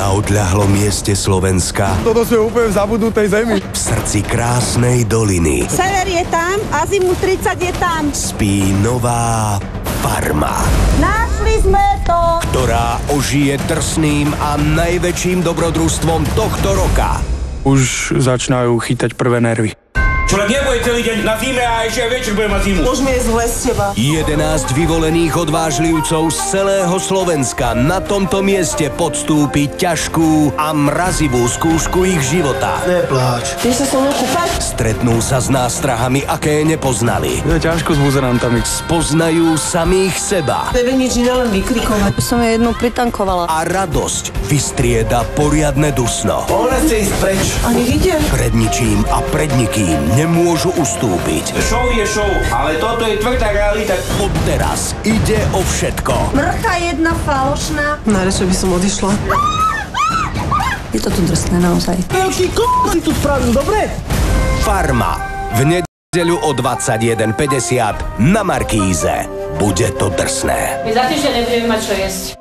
Na odľahlom mieste Slovenska, Toto sú úplne v zabudnutej zemi. v srdci krásnej doliny, Sever je tam, Azimut 30 je tam. spí nová farma, Našli sme to. ktorá ožije drsným a najväčším dobrodružstvom tohto roka. Už začínajú chytať prvé nervy. Človek nebude celý deň na zime a ešte aj večer bude mať zimu. Už mi je zle z teba. 11 vyvolených odvážlivcov z celého Slovenska na tomto mieste podstúpi ťažkú a mrazivú skúšku ich života. Nepláč. Ty sa so mnou kúpať? Stretnú sa s nástrahami, aké nepoznali. Je ťažko s buzerantami. Spoznajú samých seba. Nebe nič iné, len vykrikovať. Som ja jednu pritankovala. A radosť vystrieda poriadne dusno. Ona chce ísť preč. A nech ide. Pred ničím a pred nikým nemôžu ustúpiť. Show je show, ale toto je tvrdá realita. Od teraz ide o všetko. Mrcha jedna falošná. Najradšej by som odišla. Je to tu drsné naozaj. Veľký si tu spravil, dobre? Farma. V nedeľu o 21:50 na Markíze. Bude to drsné. My za týždeň nebudeme mať čo jesť.